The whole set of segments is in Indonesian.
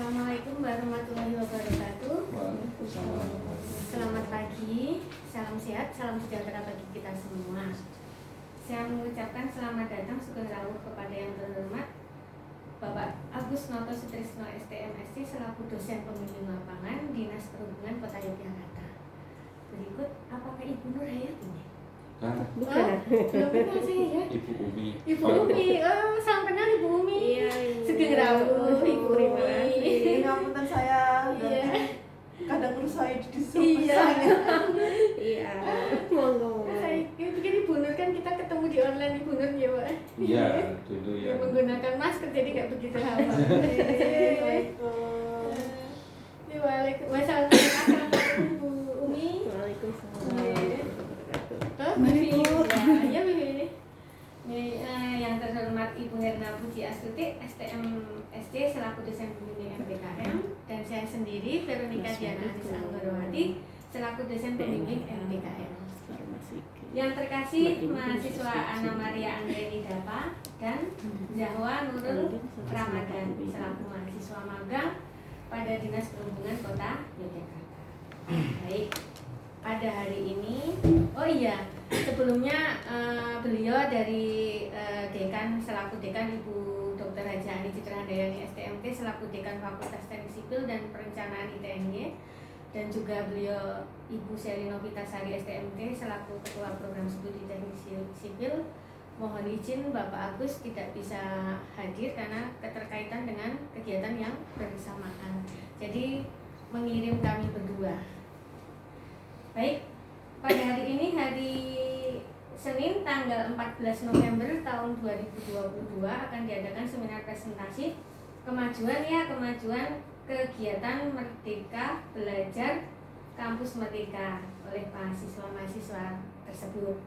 Assalamualaikum warahmatullahi wabarakatuh. Selamat pagi, salam sehat, salam sejahtera bagi kita semua. Saya mengucapkan selamat datang sugeng rawuh kepada yang terhormat Bapak Agus Noto Sutrisno STMSC selaku dosen pembimbing lapangan Dinas Perhubungan Kota Yogyakarta. Berikut apakah Ibu Nur Hayati? Bukan. Belum kenal saya ya. Ibu Umi. Ibu Umi, salam kenal Ibu Umi. Iya, Sugeng rawuh Ibu Terima Umi. kasih. Ngapunten saya. Iya. Kadang terus saya disuruh Iya. Iya, monggo. Saya pikir Ibu Nur kan kita ketemu di online Ibu Nur ya Pak. Iya, dulu ya. Yang menggunakan masker jadi nggak begitu hafal. Waalaikumsalam. Assalamualaikum Bu Umi. Waalaikumsalam. Ya, begini. Yang terhormat Ibu Herna Puji Astuti, STMSC selaku dosen pembimbing MPKM, dan saya sendiri Veronica Diana Anis Anggorowati selaku dosen pembimbing MPKM. Yang terkasih mahasiswa Anna Maria Anggreni Dapa dan Zahwa Nurul Ramadan selaku mahasiswa magang pada Dinas Perhubungan Kota Yogyakarta. Baik, pada hari ini, oh iya, sebelumnya beliau dari dekan selaku dekan Ibu Dr. Haji Ani Citra Handayani STMT selaku dekan Fakultas Teknik Sipil dan Perencanaan ITNY, dan juga beliau Ibu Shelly Novitasari STMT selaku Ketua Program Studi Teknik Sipil. Mohon izin Bapak Agus tidak bisa hadir karena keterkaitan dengan kegiatan yang bersamaan. Jadi mengirim kami berdua. Baik, pada hari ini hari Senin tanggal 14 November tahun 2022 akan diadakan seminar presentasi kemajuan kegiatan Merdeka Belajar Kampus Merdeka oleh mahasiswa-mahasiswa tersebut.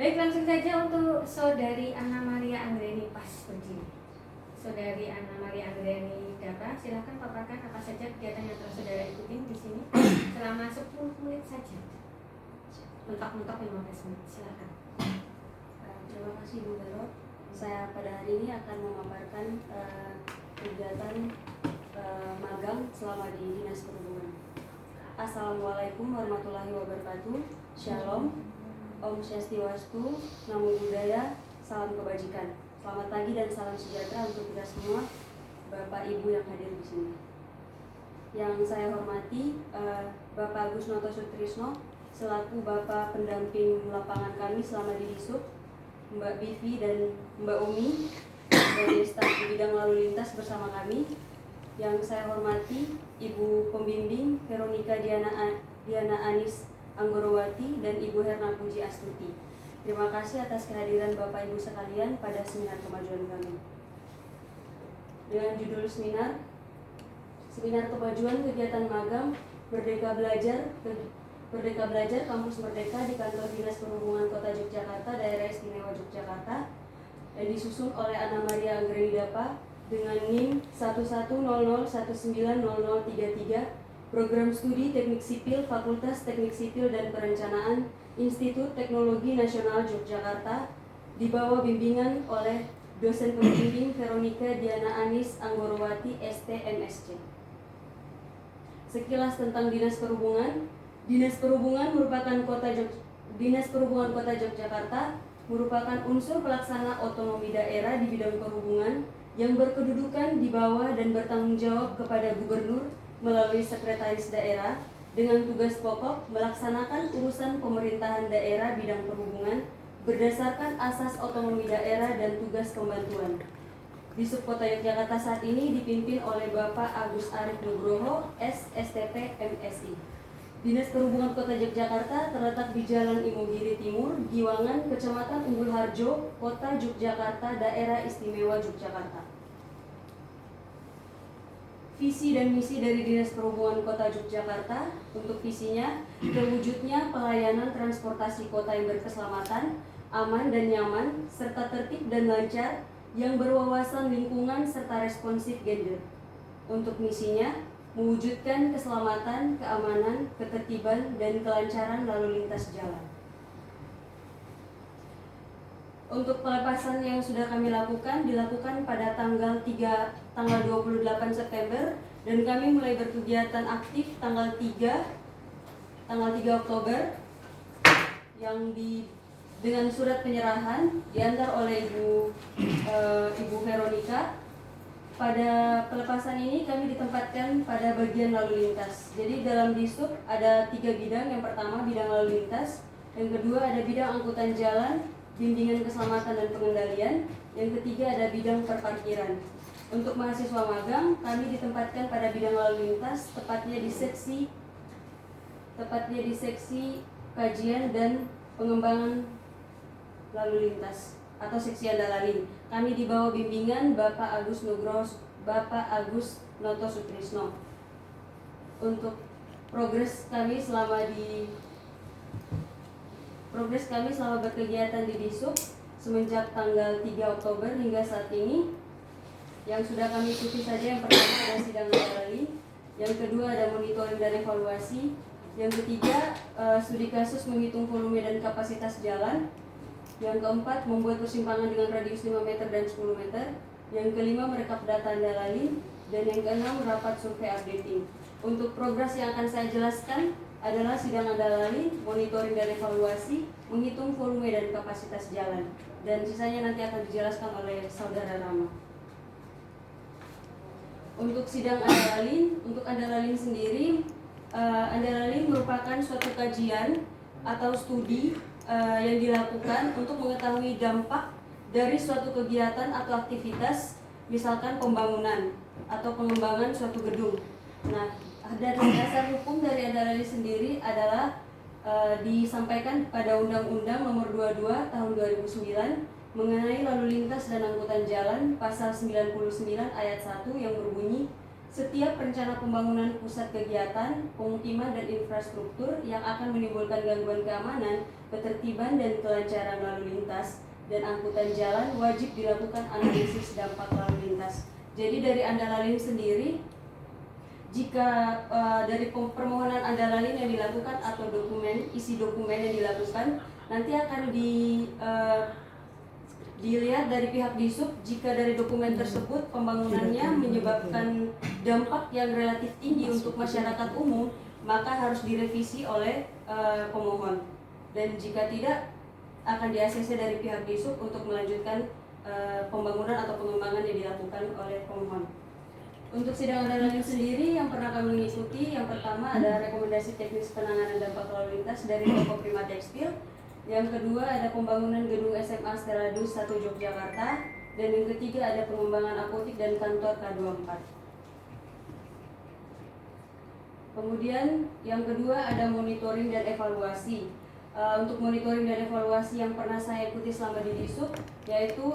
Baik, langsung saja untuk Saudari Anna Maria Anggreni pas berdiri. Saudari Anna Maria Anggreni Dapa, silakan paparkan apa saja kegiatan yang telah saudara ikutin di sini selama 10 menit saja. Mentok-mentok 15 menit, silakan. Terima kasih Bu Vero. Saya pada hari ini akan memaparkan kegiatan magang selama di Dinas Perhubungan. Assalamualaikum warahmatullahi wabarakatuh. Shalom, Om Swastiastu, Namo Buddhaya, salam kebajikan. Selamat pagi dan salam sejahtera untuk kita semua, Bapak Ibu yang hadir di sini. Yang saya hormati Bapak Agus Noto Sutrisno selaku Bapak pendamping lapangan kami selama di Disub, Mbak Bivi dan Mbak Umi dari staf di bidang lalu lintas bersama kami. Yang saya hormati Ibu Pembimbing Veronica Diana Anis Anggorowati dan Ibu Herna Puji Astuti. Terima kasih atas kehadiran Bapak Ibu sekalian pada seminar kemajuan kami. Dengan judul seminar Kemajuan Kegiatan Magang Merdeka Belajar Kampus Merdeka di Kantor Dinas Perhubungan Kota Yogyakarta, Daerah Istimewa Yogyakarta, dan disusun oleh Anna Maria Anggreni Dapa dengan NIM 1100190033, Program Studi Teknik Sipil, Fakultas Teknik Sipil dan Perencanaan, Institut Teknologi Nasional Yogyakarta, di bawah bimbingan oleh dosen pembimbing Veronica Diana Anis Anggorowati STMSC. Sekilas tentang Dinas Perhubungan. Dinas Perhubungan Kota Yogyakarta merupakan unsur pelaksana otonomi daerah di bidang perhubungan yang berkedudukan di bawah dan bertanggung jawab kepada gubernur melalui sekretaris daerah dengan tugas pokok melaksanakan urusan pemerintahan daerah bidang perhubungan berdasarkan asas otonomi daerah dan tugas pembantuan. Disub Kota Yogyakarta saat ini dipimpin oleh Bapak Agus Arif Nugroho, SSTP MSI. Dinas Perhubungan Kota Yogyakarta terletak di Jalan Imogiri Timur, Giwangan, Kecamatan Umbul Harjo, Kota Yogyakarta, Daerah Istimewa Yogyakarta. Visi dan misi dari Dinas Perhubungan Kota Yogyakarta. Untuk visinya, terwujudnya pelayanan transportasi kota yang berkeselamatan, aman dan nyaman, serta tertib dan lancar, yang berwawasan lingkungan serta responsif gender. Untuk misinya, mewujudkan keselamatan, keamanan, ketertiban, dan kelancaran lalu lintas jalan. Untuk pelepasan yang sudah kami lakukan dilakukan pada tanggal 28 September Dan kami mulai berkegiatan aktif tanggal 3 Oktober yang dengan surat penyerahan diantar oleh Ibu Veronica. Pada pelepasan ini kami ditempatkan pada bagian lalu lintas. Jadi dalam Disub ada 3 bidang. Yang pertama bidang lalu lintas, yang kedua ada bidang angkutan jalan, bimbingan keselamatan dan pengendalian, yang ketiga ada bidang perparkiran. Untuk mahasiswa magang kami ditempatkan pada bidang lalu lintas, tepatnya di seksi kajian dan pengembangan lalu lintas atau seksi Andalalin. Kami di bawah bimbingan Bapak Agus Noto Sutrisno. Untuk progres kami selama berkegiatan di Disub semenjak tanggal 3 Oktober hingga saat ini, yang sudah kami ikuti saja yang pertama ada sidang Andalalin, yang kedua ada monitoring dan evaluasi, yang ketiga studi kasus menghitung volume dan kapasitas jalan, yang keempat membuat persimpangan dengan radius 5 meter dan 10 meter, yang kelima merekap data Andalalin, dan yang keenam rapat survei updating. Untuk progres yang akan saya jelaskan adalah sidang Andalalin, monitoring dan evaluasi, menghitung volume dan kapasitas jalan, dan sisanya nanti akan dijelaskan oleh Saudara Rama. Untuk sidang Andalalin, untuk Andalalin sendiri, Andalalin merupakan suatu kajian atau studi yang dilakukan untuk mengetahui dampak dari suatu kegiatan atau aktivitas, misalkan pembangunan atau pengembangan suatu gedung. Nah, dasar hukum dari Andalalin sendiri adalah disampaikan pada Undang-Undang Nomor 22 Tahun 2009 mengenai lalu lintas dan angkutan jalan, pasal 99 ayat 1 yang berbunyi, setiap rencana pembangunan pusat kegiatan, pemukiman dan infrastruktur yang akan menimbulkan gangguan keamanan, ketertiban dan kelancaran lalu lintas dan angkutan jalan wajib dilakukan analisis dampak lalu lintas. Jadi dari Andalalin sendiri, jika dari permohonan Andalalin yang dilakukan atau isi dokumen yang dilakukan, nanti akan dilihat dari pihak Disub. Jika dari dokumen tersebut pembangunannya menyebabkan dampak yang relatif tinggi untuk masyarakat umum, maka harus direvisi oleh pemohon. Dan jika tidak, akan di-ACC dari pihak Disub untuk melanjutkan pembangunan atau pengembangan yang dilakukan oleh pemohon. Untuk sidang Andalalin sendiri yang pernah kami ikuti, yang pertama ada rekomendasi teknis penanganan dampak lalu lintas dari toko Prima Tekstil. Yang kedua ada pembangunan gedung SMA Steladus 1 Yogyakarta, dan yang ketiga ada pengembangan apotik dan kantor K24. Kemudian yang kedua ada monitoring dan evaluasi. Untuk monitoring dan evaluasi yang pernah saya ikuti selama di Disub, yaitu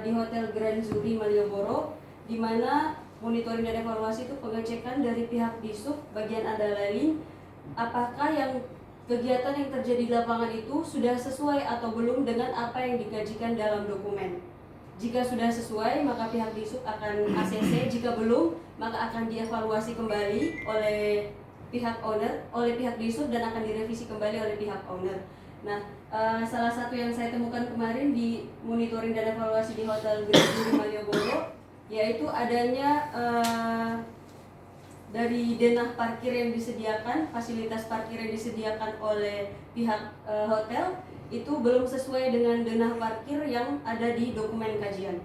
di Hotel Grand Zuri Malioboro, di mana monitoring dan evaluasi itu pengecekan dari pihak Disub bagian Andalalin, apakah yang kegiatan yang terjadi di lapangan itu sudah sesuai atau belum dengan apa yang dikajikan dalam dokumen. Jika sudah sesuai, maka pihak Disub akan ACC. Jika belum, maka akan dievaluasi kembali oleh pihak owner, oleh pihak Disub, dan akan direvisi kembali oleh pihak owner. Nah, salah satu yang saya temukan kemarin di monitoring dan evaluasi di Hotel Grand Zuri Malioboro, yaitu adanya dari denah parkir yang disediakan, fasilitas parkir yang disediakan oleh pihak hotel itu belum sesuai dengan denah parkir yang ada di dokumen kajian.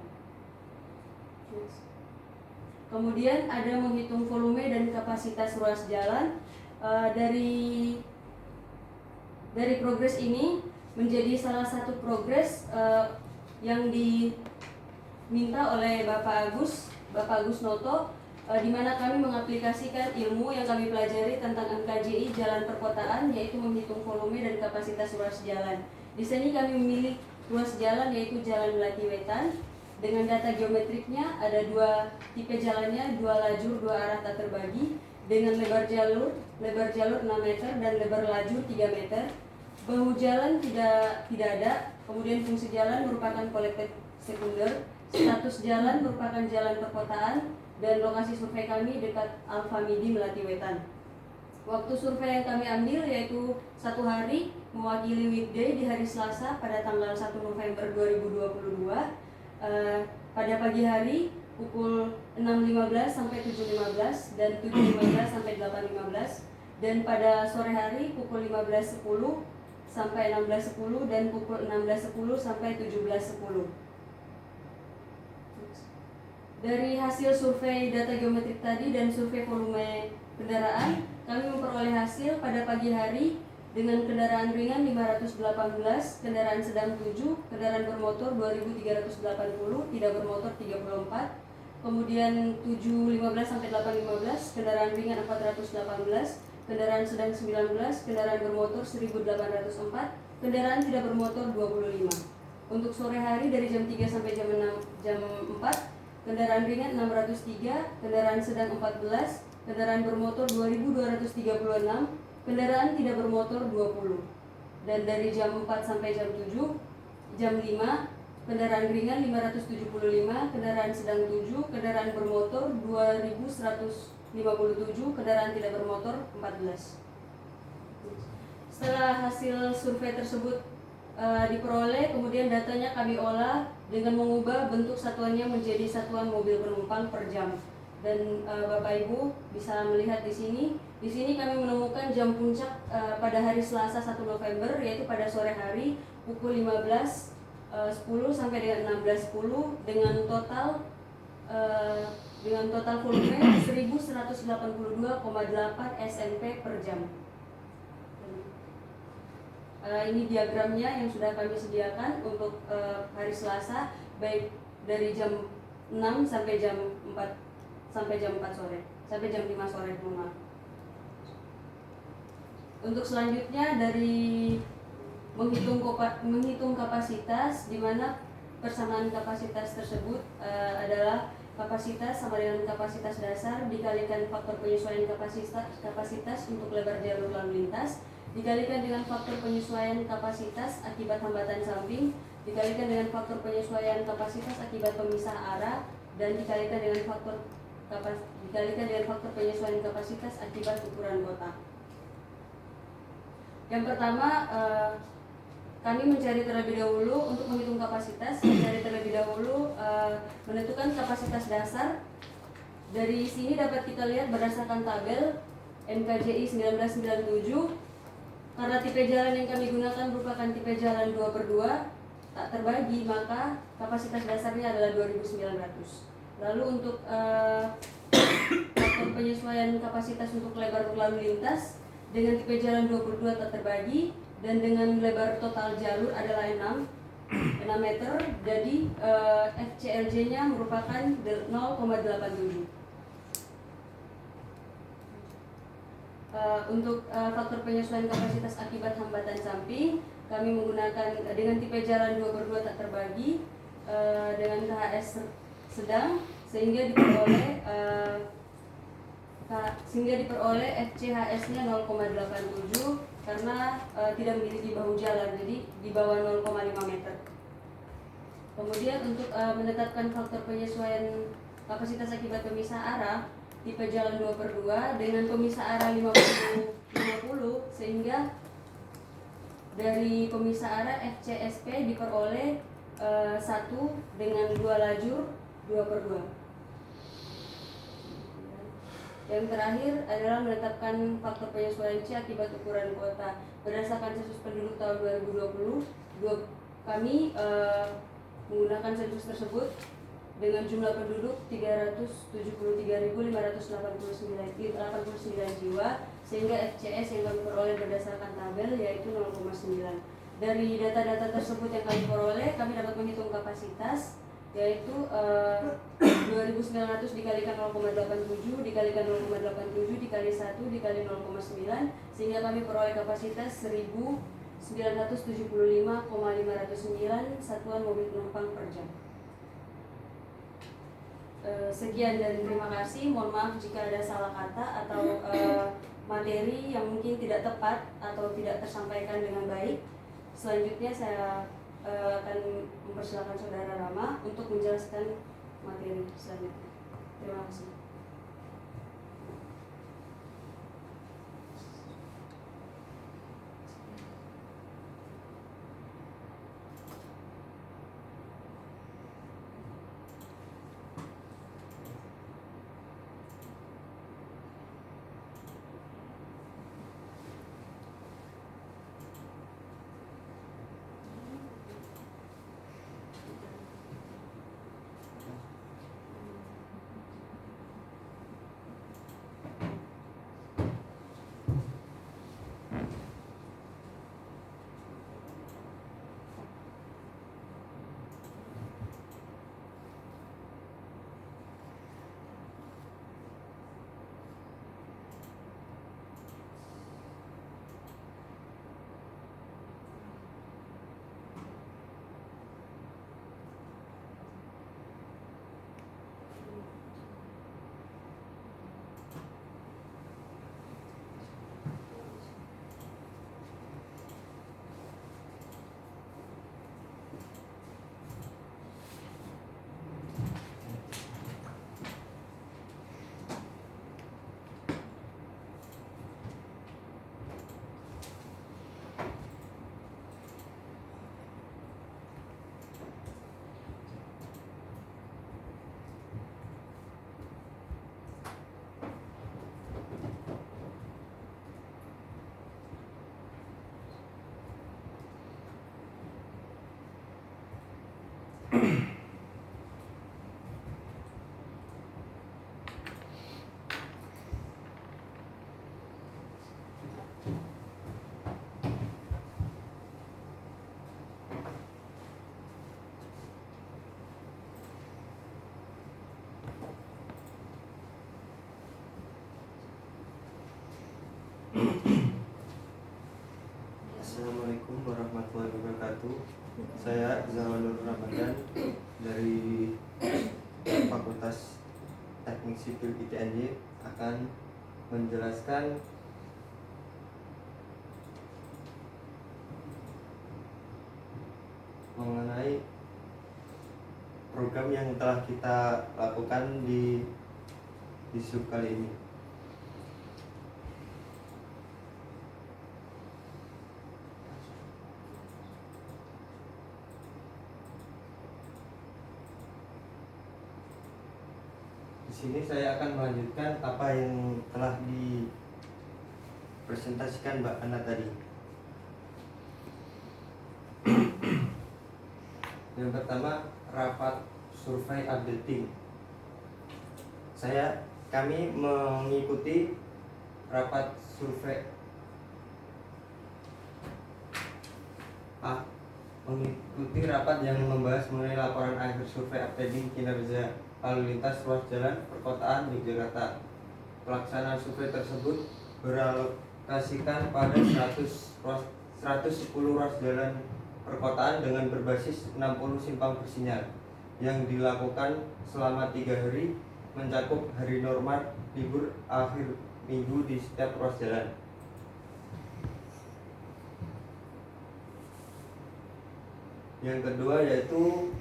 Kemudian ada menghitung volume dan kapasitas ruas jalan. Dari progres ini menjadi salah satu progres yang diminta oleh Bapak Agus Noto, di mana kami mengaplikasikan ilmu yang kami pelajari tentang NKJI jalan perkotaan, yaitu menghitung volume dan kapasitas ruas jalan. Di sini kami memilih ruas jalan yaitu Jalan Melati Wetan. Dengan data geometriknya ada 2 tipe jalannya, 2 lajur 2 arah tak terbagi, dengan lebar jalur 6 meter dan lebar lajur 3 meter. Bahu jalan tidak ada. Kemudian fungsi jalan merupakan kolektif sekunder. Status jalan merupakan jalan perkotaan, dan lokasi survei kami dekat Alfamidi Melati Wetan. Waktu survei yang kami ambil yaitu 1 hari mewakili weekday di hari Selasa pada tanggal 1 November 2022. Pada pagi hari pukul 6.15 sampai 7.15 dan 7.15 sampai 8.15, dan pada sore hari pukul 15.10 sampai 16.10 dan pukul 16.10 sampai 17.10. Dari hasil survei data geometrik tadi dan survei volume kendaraan, kami memperoleh hasil pada pagi hari dengan kendaraan ringan 518, kendaraan sedang 7, kendaraan bermotor 2.380, tidak bermotor 34, kemudian 7.15 sampai 8.15, kendaraan ringan 418, kendaraan sedang 19, kendaraan bermotor 1.804, kendaraan tidak bermotor 25. Untuk sore hari dari jam 3 sampai jam 4, kendaraan ringan 603, kendaraan sedang 14, kendaraan bermotor 2.236, kendaraan tidak bermotor 20. Dan dari jam 4 sampai jam 7, jam 5, kendaraan ringan 575, kendaraan sedang 7, kendaraan bermotor 2.157, kendaraan tidak bermotor 14. Setelah hasil survei tersebut diperoleh, kemudian datanya kami olah dengan mengubah bentuk satuannya menjadi satuan mobil penumpang per jam. Dan Bapak Ibu bisa melihat di sini. Di sini kami menemukan jam puncak pada hari Selasa 1 November, yaitu pada sore hari pukul 15.10 sampai dengan 16.10 dengan total volume 1182,8 SNP per jam. Ini diagramnya yang sudah kami sediakan untuk hari Selasa, baik dari jam 6 sampai jam 4 sore, sampai jam 5 sore, maaf. Untuk selanjutnya dari menghitung kapasitas, di mana persamaan kapasitas tersebut adalah kapasitas sama dengan kapasitas dasar dikalikan faktor penyesuaian kapasitas untuk lebar jalur lalu lintas, dikalikan dengan faktor penyesuaian kapasitas akibat hambatan samping, dikalikan dengan faktor penyesuaian kapasitas akibat pemisah arah, dan dikalikan dengan faktor penyesuaian kapasitas akibat ukuran kotak. Yang pertama, kami mencari terlebih dahulu untuk menghitung kapasitas, menentukan kapasitas dasar. Dari sini dapat kita lihat berdasarkan tabel NKJI 1997, karena tipe jalan yang kami gunakan merupakan tipe jalan 2/2 tak terbagi, maka kapasitas dasarnya adalah 2.900. Lalu untuk faktor penyesuaian kapasitas untuk lebar lalu lintas dengan tipe jalan 2/2 tak terbagi dan dengan lebar total jalur adalah 6 meter, jadi FCLJ-nya merupakan 0,87. Untuk faktor penyesuaian kapasitas akibat hambatan samping, kami menggunakan dengan tipe jalan 2/2 tak terbagi dengan KHS sedang, sehingga diperoleh FCHS-nya 0,87 karena tidak memiliki bahu jalan, jadi di bawah 0,5 meter. Kemudian untuk menetapkan faktor penyesuaian kapasitas akibat pemisah arah tipe jalan 2/2 dengan pemisah arah 50-50, sehingga dari pemisah arah FCSP diperoleh 1 dengan 2 lajur 2/2. Yang terakhir adalah menetapkan faktor penyesuaian C akibat ukuran kota. Berdasarkan sensus penduduk tahun 2020, kami menggunakan sensus tersebut dengan jumlah penduduk 373.589 jiwa, sehingga FCS yang kami peroleh berdasarkan tabel yaitu 0,9. Dari data-data tersebut yang kami peroleh, kami dapat menghitung kapasitas, yaitu 2.900 dikalikan 0,87 dikalikan 0,87 dikali 1 dikali 0,9, sehingga kami peroleh kapasitas 1.975,509 satuan mobil penumpang per jam. Sekian dan terima kasih. Mohon maaf jika ada salah kata atau materi yang mungkin tidak tepat atau tidak tersampaikan dengan baik. Selanjutnya saya akan mempersilakan Saudara Rama untuk menjelaskan materi selanjutnya. Terima kasih. warahmatullahi wabarakatuh. Saya Zawanur Ramadan dari Fakultas Teknik Sipil ITNY akan menjelaskan mengenai program yang telah kita lakukan di sub kali ini. Di sini saya akan melanjutkan apa yang telah dipresentasikan Mbak Ana tadi. Yang pertama, rapat survei updating. Kami mengikuti rapat survei mengikuti rapat yang membahas mengenai laporan akhir survei updating kinerja lalu lintas ruas jalan perkotaan di Jakarta. Pelaksanaan survei tersebut beralokasikan pada 110 ruas jalan perkotaan dengan berbasis 60 simpang bersinyal yang dilakukan selama 3 hari, mencakup hari normal, libur akhir minggu di setiap ruas jalan. Yang kedua yaitu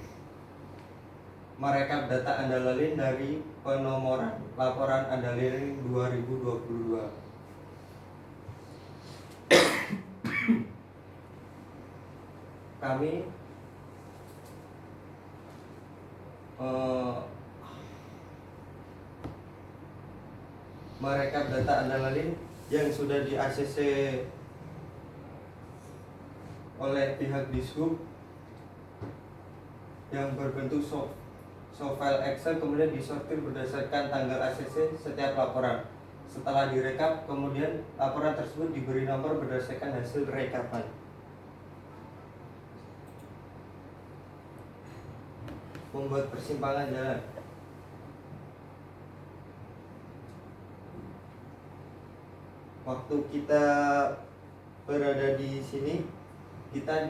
merekap data andalalin dari penomoran laporan andalalin 2022. Kami merekap data andalalin yang sudah di ACC oleh pihak Dishub yang berbentuk file Excel, kemudian disortir berdasarkan tanggal ACC setiap laporan. Setelah direkap, kemudian laporan tersebut diberi nomor berdasarkan hasil rekapan. Membuat persimpangan jalan. Waktu kita berada di sini, kita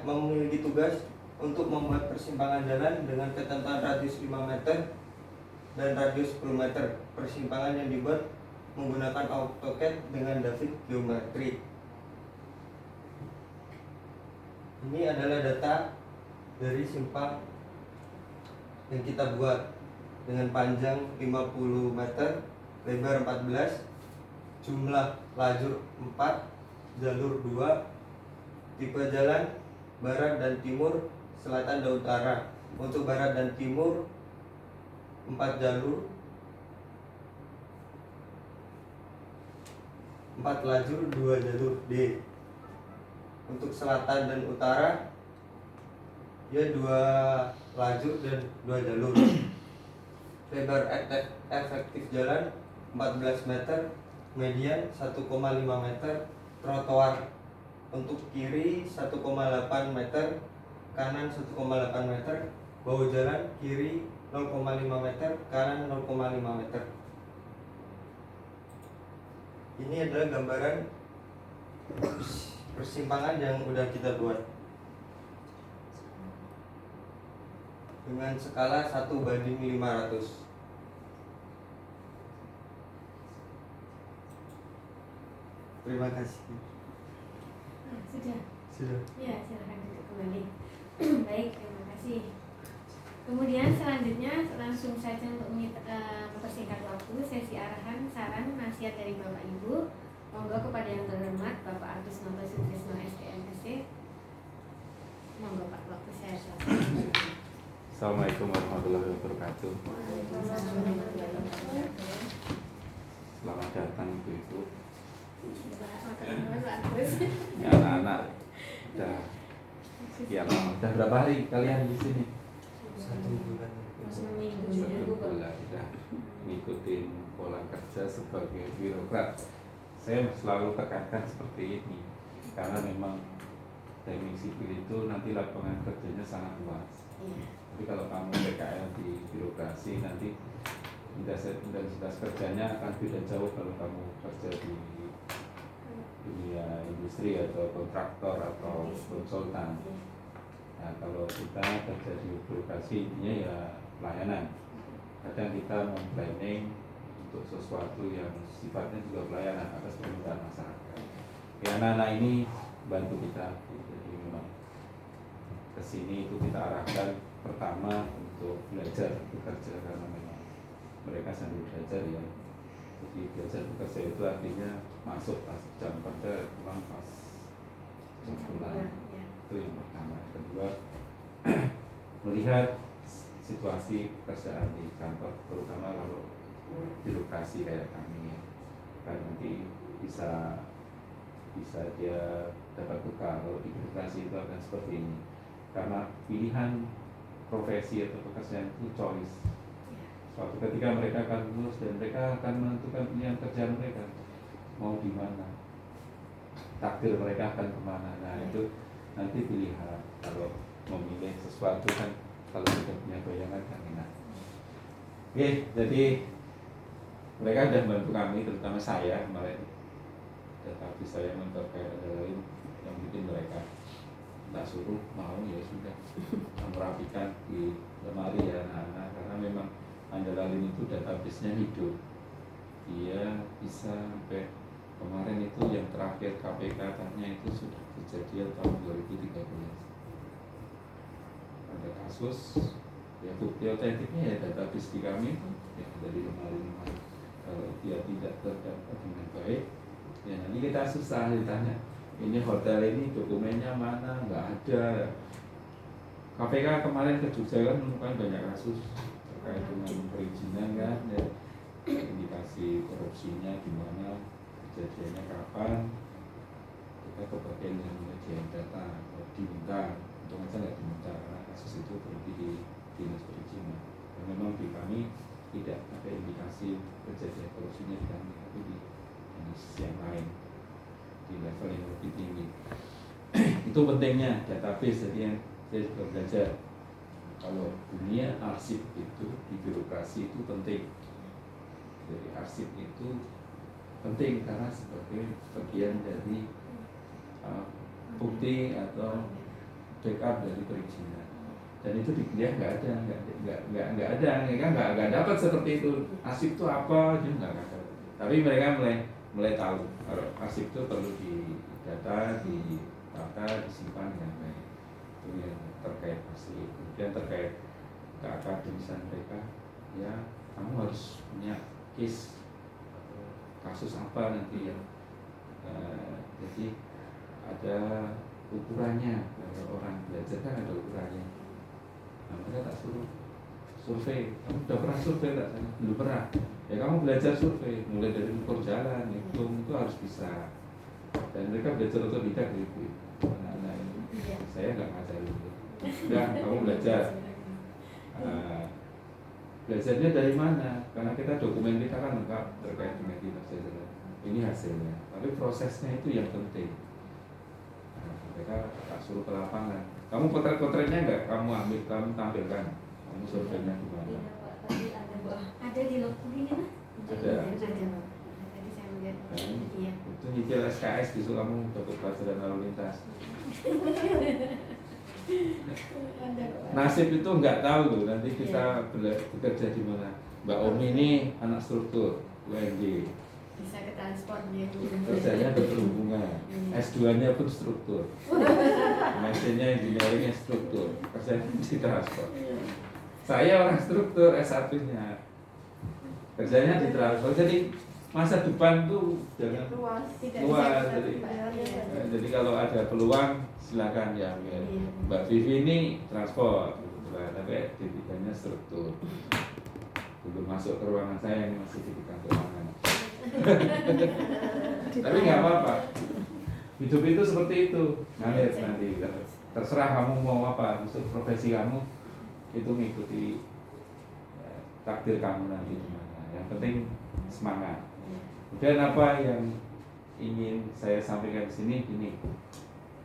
memiliki tugas untuk membuat persimpangan jalan dengan ketentuan radius 5 meter dan radius 10 meter. Persimpangan yang dibuat menggunakan AutoCAD dengan David Geometry. Ini adalah data dari simpang yang kita buat dengan panjang 50 meter, lebar 14, jumlah lajur 4, jalur 2, tipe jalan barat dan timur, selatan dan utara. Untuk barat dan timur 4 jalur, 4 lajur, 2 jalur D. Untuk selatan dan utara ya 2 lajur dan 2 jalur. Lebar efektif jalan 14 meter, median 1,5 meter, trotoar untuk kiri 1,8 meter, kanan 1,8 meter, bahu jalan kiri 0,5 meter, kanan 0,5 meter. Ini adalah gambaran persimpangan yang udah kita buat dengan skala 1:500. Terima kasih. Sudah. Ya, silakan duduk kembali. Baik, terima kasih. Kemudian selanjutnya langsung saja untuk mempersingkat waktu, sesi arahan, saran, nasihat dari Bapak Ibu. Monggo kepada yang terhormat Bapak Agus Noto Sutrisno STMSC. Monggo Pak, waktu saya silakan. Assalamualaikum warahmatullahi wabarakatuh. Selamat datang Ibu-ibu. Ya, anak-anak udah berapa hari kalian di sini? 1 bulan. Satu bulan sudah ngikutin pola kerja sebagai birokrat. Saya selalu tekankan seperti ini karena memang teknik sipil itu nanti lapangan kerjanya sangat luas. Tapi kalau kamu PKL di birokrasi nanti intensitas kerjanya akan beda jauh kalau kamu kerja di dunia industri atau kontraktor atau konsultan. Nah, kalau kita kerja di birokrasi intinya ya pelayanan. Kadang kita memplanning untuk sesuatu yang sifatnya juga pelayanan atas permintaan masyarakat. Ya, anak-anak ini bantu kita. Jadi memang kesini itu kita arahkan pertama untuk belajar bekerja karena memang mereka sambil belajar ya. Jadi belajar bekerja itu artinya masuk pas jam kerja, pulang pas jam pulang. Itu yang pertama. Yang kedua, melihat situasi pekerjaan di kantor, terutama kalau birokrasi kayak kami ya. Kan nanti bisa dia dapat bekal. Kalau di birokrasi itu akan seperti ini, karena pilihan profesi atau pekerjaan itu choice. Suatu ketika mereka akan lulus dan mereka akan menentukan pilihan kerjaan mereka mau di mana, takdir mereka akan kemana. Nah itu nanti pilihan. Kalau memilih sesuatu kan kalau sudah punya bayangan kan enak. Oke, jadi mereka sudah membantu kami, terutama saya kemarin. Tapi saya terkait ada lain yang bikin mereka tak suruh mau ya sudah merapikan di lemari ya anak-anak, karena memang Andalin itu database-nya hidup. Dia bisa sampai kemarin itu yang terakhir KPK katanya itu sudah kejadian tahun 2013. Ada kasus ya, bukti otentiknya ya database di kami ya, dari lemari-lemari. Kalau dia tidak terdapat dengan baik ya nanti kita susah ditanya ini hotel ini dokumennya mana, nggak ada. KPK kemarin ke Jogja kan menemukan banyak kasus terkait dengan perizinan kan ya, indikasi korupsinya gimana, kejadiannya kapan. Kita ke bagian yang penyajian data diminta, untung aja nggak diminta karena kasus itu berhenti di dinas perizinan. Dan memang di kami tidak ada indikasi kejadian korupsinya di kami, tapi di dinas yang lain di level yang lebih tinggi. Itu pentingnya database. Jadi yang saya juga belajar kalau dunia arsip itu di birokrasi itu penting. Jadi arsip itu penting karena sebagai bagian dari bukti atau backup dari perizinan. Dan itu di kuliah nggak ada, nggak dapat seperti itu. Arsip itu apa dia nggak ada. Tapi mereka mulai tahu kalau arsip itu perlu didata, ditata, disimpan dengan baik. Itu yang terkait arsip. Kemudian terkait keakademisan mereka, ya kamu harus punya case kasus apa nanti ya. Jadi ada ukurannya. Kalau orang belajar kan ada ukurannya. Nah, mereka tak suruh survei. Kamu sudah pernah survei tak? Belum pernah. Ya kamu belajar survei, mulai dari ukur jalan, hitung itu harus bisa. Dan mereka belajar otodidak gitu. Anak-anak ini, saya nggak ngajarin itu. Udah, kamu belajar. Belajarnya dari mana? Karena kita dokumen kita kan lengkap terkait dengan dinas jalan. Ini hasilnya. Tapi prosesnya itu yang penting. Mereka tak suruh ke lapangan. Kamu potret-potretnya enggak? Kamu ambil, kamu tampilkan. Kamu surveinya gimana? Tidak Pak, tadi ada Pak. Ada di loku ini kan? Ada. Tadi saya melihat. Iya. Itu nyicil SKS besok kamu dapat pelajaran lalu lintas. Nasib itu nggak tahu loh. Nanti kita bekerja di mana. Mbak Omi ini anak struktur UNJ. Bisa ke transport dia. Kerjanya berhubungan. S2-nya pun struktur. MSc-nya engineering struktur. Kerjanya di transport. Saya orang struktur S1-nya. Kerjanya di transport. Jadi masa depan tuh jangan luas. luas. Jadi kalau ada peluang silakan ya. Mbak Vivi ini transport, tapi D3-nya struktur. Belum masuk ke ruangan saya, ini masih di bidang keuangan. Tapi nggak apa-apa. Hidup itu seperti itu. Ngalir nanti. Terserah kamu mau apa, untuk profesi kamu itu mengikuti takdir kamu nanti di mana. Yang penting semangat. Dan apa yang ingin saya sampaikan di sini gini.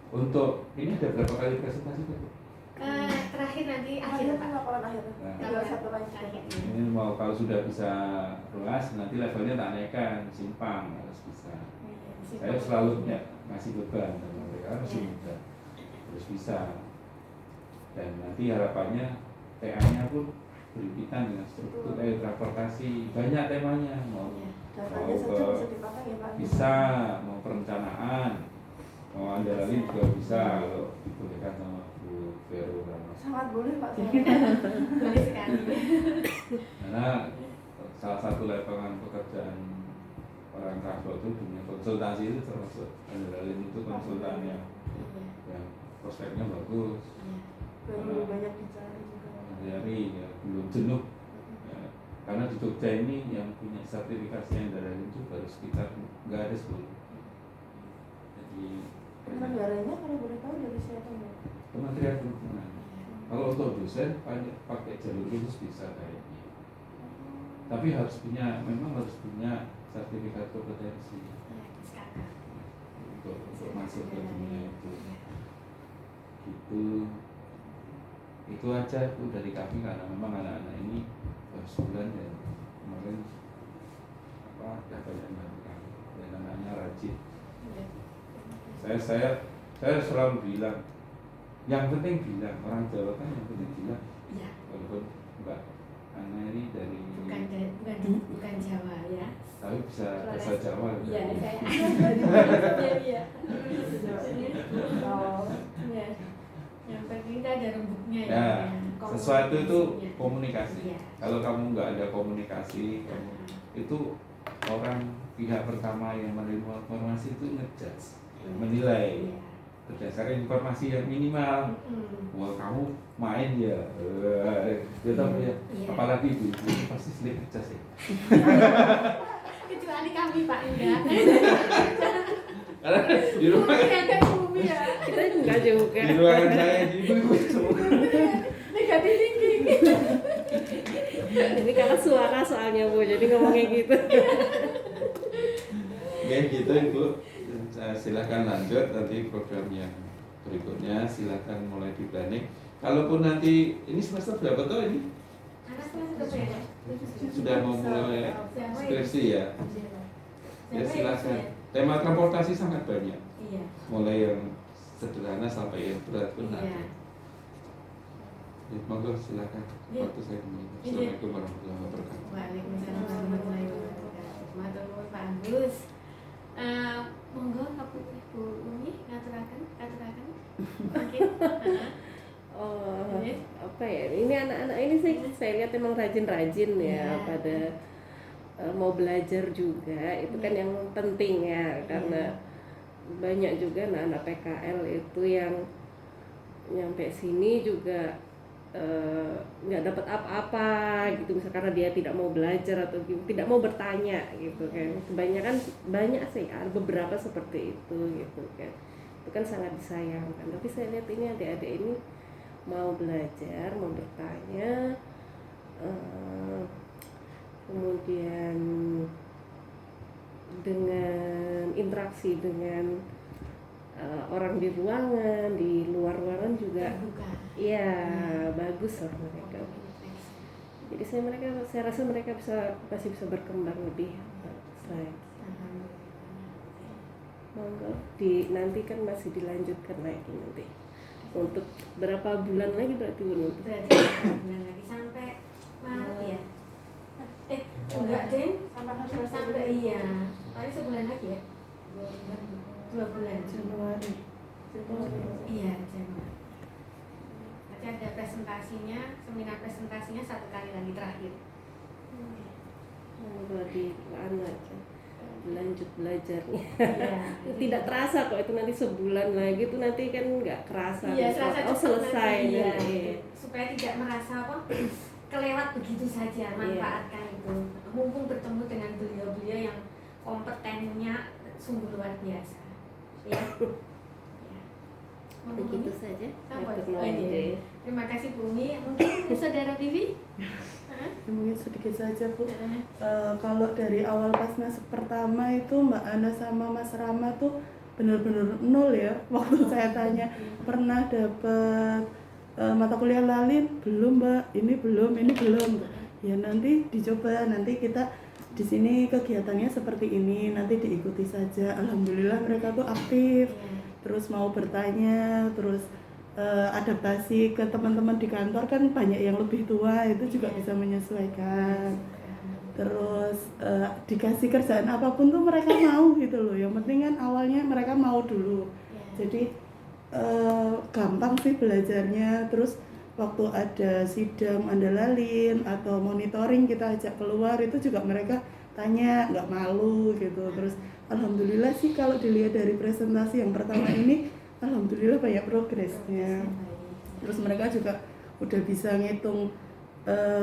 Untuk ini ada berapa kali presentasi Pak? Terakhir nanti Akhirnya akhir Pak. laporan akhir. Nah. Tinggal satu lagi. Terakhir. Ini mau kalau sudah bisa luas nanti levelnya tak naikkan, simpang harus bisa. Saya selalu ngasih beban sama mereka, masih muda, harus bisa. Dan nanti harapannya TA-nya pun berhimpitan dengan struktur transportasi, banyak temanya, mau Datanya saja bisa dipakai ya Pak. bisa, mau perencanaan, mau andalin juga bisa kalau dibolehkan sama Bu Vero Ramos. Sangat boleh Pak. Boleh sekali. Karena salah satu lapangan pekerjaan orang transport itu dunia konsultasi itu termasuk andalin itu konsultan yang prospeknya bagus. Baru banyak dicari juga. Dari ya, belum jenuh ya, karena di Jogja ini yang punya sertifikasi andalin itu baru sekitar nggak ada 10. Jadi Negaranya kalau boleh tahu dari siapa Mbak? Kementerian Perhubungan. Kalau untuk dosen pakai jalur khusus bisa kayaknya. Tapi memang harus punya sertifikat kompetensi untuk masuk ke dunia itu. Gitu. Itu aja itu dari kami karena memang anak-anak ini baru sebulan dan kemarin udah banyak melakukan dan anaknya rajin. Saya selalu bilang, yang penting bilang, orang Jawa kan yang penting bilang, walaupun enggak, anak ini dari bukan Jawa ya. tapi bisa bahasa Jawa. Iya, saya. Iya. Oh. Ya. Yang penting kita ada rembuknya ya. Ya, sesuatu itu Komunikasinya. komunikasi. Iya. Kalau kamu nggak ada komunikasi, itu orang pihak pertama yang menerima informasi itu ngejudge, menilai Iya. berdasarkan informasi yang minimal. Wah kamu main ya, dia tahu ya. Iya. Apalagi ibu pasti sering ngejudge ya. Kecuali kami Pak enggak. Karena di rumah Enggak bumi ya. Kita enggak juga. di ruangan saya ibu semua. Negatif thinking. Ini karena suara soalnya Bu, jadi ngomongnya gitu. Oke gitu Ibu. Silahkan lanjut nanti program yang berikutnya, silahkan mulai di planning. Kalaupun nanti ini semester berapa tuh ini? Anak kelas berapa ya? Sudah mau mulai skripsi ya? Ya silahkan. Tema transportasi sangat banyak. Iya. Mulai yang sederhana sampai yang berat pun ada. Iya. Ya, monggo silahkan. Iya. Waktu saya kembali. Iya. Assalamualaikum warahmatullahi wabarakatuh. Waalaikumsalam warahmatullahi wabarakatuh. Matur nuwun Pak Agus. Monggo Bu Umi ngaturaken. Oke. Oh, Yes. apa ya? Ini anak-anak ini sih saya lihat emang rajin-rajin ya Iya. pada mau belajar juga. Itu kan yang penting ya, karena banyak juga anak-anak PKL itu yang nyampe sini juga nggak dapat apa-apa gitu, misalnya karena dia tidak mau belajar atau tidak mau bertanya gitu kan. Kebanyakan banyak sih, ada beberapa seperti itu gitu kan. Itu kan sangat disayangkan. Tapi saya lihat ini adik-adik ini mau belajar, mau bertanya, kemudian dengan interaksi dengan orang di ruangan, di luar ruangan juga, iya bagus lah mereka. Jadi saya rasa mereka pasti bisa berkembang lebih bagus lagi. Monggo nanti kan masih dilanjutkan lagi nanti. Untuk berapa bulan lagi berarti Bu? Berarti berapa bulan lagi sampai Maret ya? Enggak deh, sampai iya. Paling sebulan lagi ya? 2 bulan. Januari. Iya, Januari. Nanti ada presentasinya, seminar presentasinya 1 kali lagi terakhir. Monggo di aja lanjut belajarnya. Iya. Tidak terasa kok itu nanti sebulan lagi tuh nanti kan nggak kerasa. Iya, serasa oh cepat selesai nanti, iya. nanti. Supaya tidak merasa kelewat begitu saja, manfaatkan itu. Mumpung bertemu dengan beliau-beliau yang kompetennya sungguh luar biasa. Ya. Begitu saja. Apa? Untuk Oh, iya. Terima kasih Bu Umi. Mungkin saudara Vivi? Mungkin sedikit saja Bu. Kalau dari awal pas masuk pertama itu Mbak Ana sama Mas Rama tuh benar-benar nol ya. Waktu saya tanya pernah dapat mata kuliah lalin, belum Mbak, ini belum. Ya nanti dicoba, nanti kita di sini kegiatannya seperti ini, nanti diikuti saja. Alhamdulillah mereka tuh aktif, terus mau bertanya, terus adaptasi ke teman-teman di kantor kan banyak yang lebih tua, itu juga bisa menyesuaikan. Terus dikasih kerjaan apapun tuh mereka mau gitu loh. Yang penting kan awalnya mereka mau dulu. Jadi gampang sih belajarnya. Terus waktu ada sidang andalalin atau monitoring kita ajak keluar, itu juga mereka tanya, nggak malu gitu. Terus alhamdulillah sih kalau dilihat dari presentasi yang pertama ini, alhamdulillah banyak progresnya. Terus mereka juga udah bisa ngitung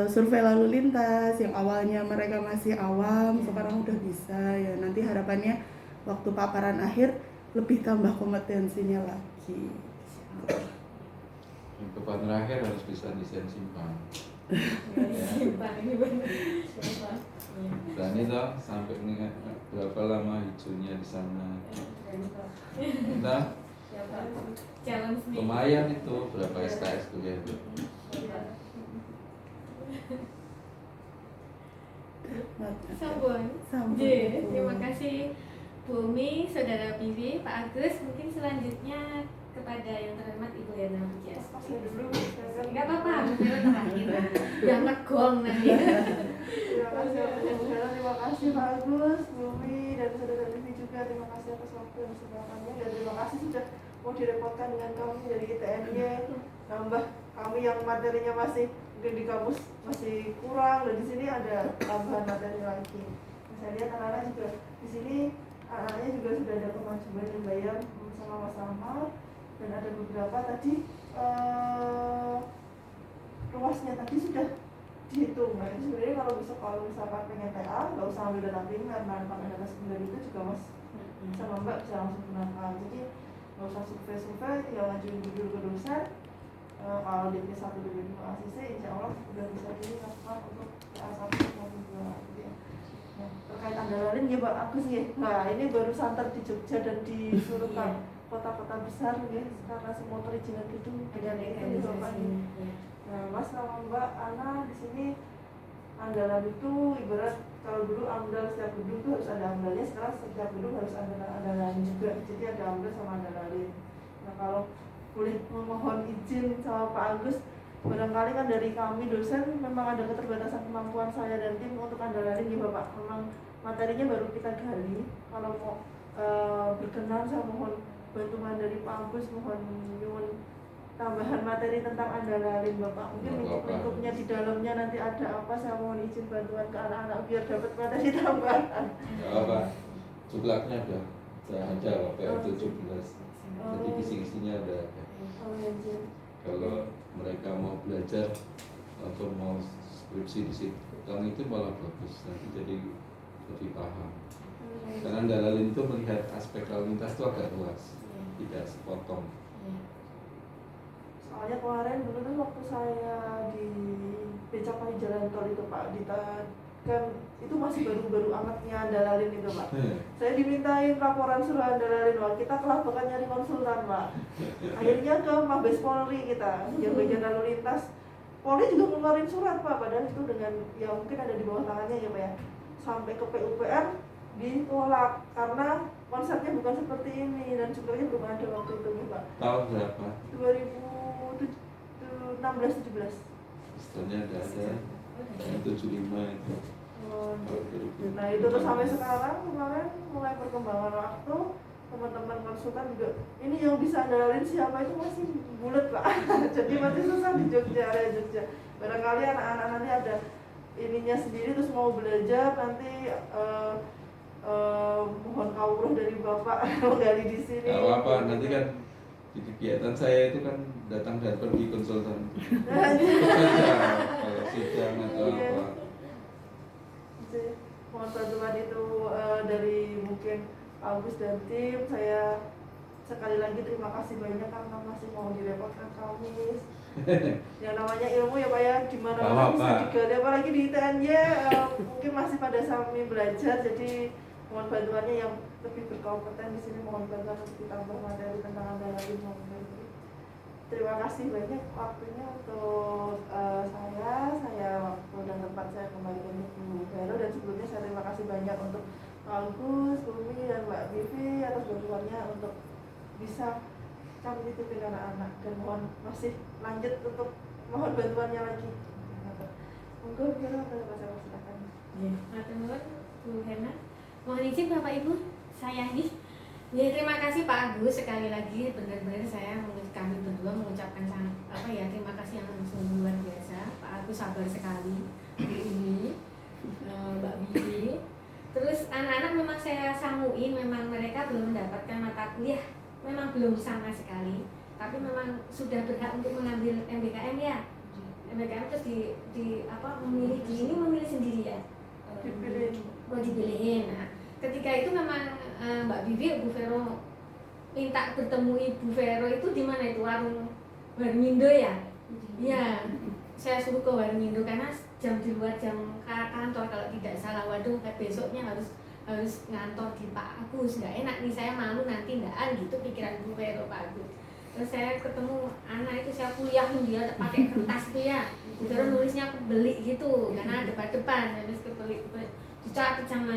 survei lalu lintas yang awalnya mereka masih awam, sekarang udah bisa ya. Nanti harapannya waktu paparan akhir lebih tambah kompetensinya lagi. Yang paparan terakhir harus bisa desain simpang. Simpang ini benar. Simpang. Berani toh sampai nih berapa lama hijaunya di sana. Nah, Jalan sendiri. lumayan itu berapa SKS kuliah itu. Sampun. Sampun. Terima kasih Bumi, Saudara Piwi, Pak Agus. Mungkin selanjutnya kepada yang terhormat Ibu Yana Pujiastuti. Enggak apa-apa, benar terakhir. Jangan gong nanti. Terima kasih terima kasih Pak Agus, Bumi, dan saudara Livi juga. Terima kasih atas waktu dan kesempatannya, dan terima kasih sudah mau direpotkan dengan kami dari ITNY. Nambah kami yang materinya masih mungkin di kampus masih kurang, dan di sini ada tambahan materi lagi. Saya lihat anak-anak juga di sini, anak-anaknya juga sudah ada kemajuan yang bayar sama Mas Rahmat, dan ada beberapa tadi luasnya tadi sudah dihitung. Nah, itu sebenarnya kalau misalkan pengen TA nggak usah ambil data primer, pakai data sekunder itu juga Mas sama Mbak bisa langsung gunakan. Jadi nggak usah survei yang ngajuin judul ke dosen. Kalau DP 1 DP 2 ACC insya Allah sudah bisa dilakukan untuk TA 1 maupun 2 gitu ya. Nah, terkait andalalin ya Pak Agus ya. Nah, ini baru santer di Jogja dan di seluruh kota-kota besar ya, karena semua perizinan itu Ada legalisasi. Nah, Mas sama Mbak Ana di sini andalan itu ibarat kalau dulu amdal setiap gedung itu harus ada amdalnya, sekarang setiap gedung harus ada andalan juga. Jadi ada amdal sama andalalin. Nah, kalau boleh memohon izin sama Pak Agus, barangkali kan dari kami dosen memang ada keterbatasan kemampuan saya dan tim untuk andalalin ya Bapak. Memang materinya baru kita gali. Kalau mau berkenan saya mohon bantuan dari Pak Agus, mohon nyuwun tambahan materi tentang andalalin Bapak. Mungkin bentuknya di dalamnya nanti ada apa, saya mohon izin bantuan ke anak-anak biar dapat materi tambahan. Ya apa? Cuplaknya ada. Saya jawab PR17. Jadi kisi-kisinya ada. Kalau mereka mau belajar atau mau skripsi di situ, kan itu malah bagus. Nanti jadi lebih paham. Karena andalalin itu melihat aspek lalu lintas itu agak luas, tidak sepotong. Soalnya kemarin dulu tuh waktu saya di Becakayu Jalan Tol itu Pak Dita, kan itu masih baru-baru amatnya andalalin itu Pak. Saya dimintain laporan suruh andalalin Pak, kita kelabakan nyari konsultan Pak. Akhirnya ke Mabes Polri kita, yang bagian lalu lintas. Polri juga ngeluarin surat Pak, padahal itu dengan ya mungkin ada di bawah tangannya ya Pak ya. Sampai ke PUPR ditolak karena konsepnya bukan seperti ini dan jumlahnya belum ada waktu itu nih Pak. Tahun berapa? 2016-17. Istilahnya ada yang 75 itu. Nah itu terus sampai sekarang kemarin mulai perkembangan waktu, teman-teman konsultan juga ini yang bisa andalin siapa itu masih bulat Pak. Jadi masih susah di Jogja, area Jogja. Barangkali anak-anak nanti ada ininya sendiri terus mau belajar nanti mohon kawruh dari Bapak menggali di sini. Gak apa-apa, nanti kan di kegiatan saya itu kan datang dan pergi konsultan. Kalau sidang atau apa. Mohon bantuan itu dari mungkin Pak Agus dan tim. Saya sekali lagi terima kasih banyak karena masih mau direpotkan kami. Yang namanya ilmu ya Pak ya, dimana bisa digali, apalagi di ITNY mungkin masih pada sambil belajar, jadi mohon bantuannya yang lebih berkompeten di sini, mohon bantuan untuk ditambah materi tentang andalalin. terima kasih banyak waktunya untuk saya waktu dan tempat saya kembalikan ke Bu Vero, dan sebelumnya saya terima kasih banyak untuk Pak Agus, Bumi, dan Mbak Vivi atas bantuannya untuk bisa kami titipin anak-anak, dan mohon masih lanjut untuk mohon bantuannya lagi. Monggo Bu Vero, saya silakan. Matur nuwun Bu Hena. Mohon izin Bapak Ibu, saya ini. Ya, terima kasih Pak Agus sekali lagi, benar-benar kami berdua mengucapkan terima kasih yang sungguh luar biasa. Pak Agus sabar sekali ini, Mbak Bibi. Terus anak-anak memang saya samuin, memang mereka belum mendapatkan mata kuliah, memang belum sama sekali. Tapi memang sudah berhak untuk mengambil MBKM ya. MBKM terus memilih sendiri ya. Dipilihin. Nah, ketika itu memang Mbak Bibi, Bu Vero minta bertemu Ibu Vero itu di mana itu, Warmindo ya? Iya. Saya suruh ke Warmindo karena jam di luar jam kantor kalau tidak salah. Waduh, besoknya harus ngantor di Pak Agus, nggak enak nih, saya malu nanti ndaan gitu pikiran Bu Vero Pak Agus. Terus saya ketemu anak itu, saya kuliah dia pakai kertas tuh ya. Bu Vero nulisnya kebeli gitu karena depan-depan terus kebeli dicatat sama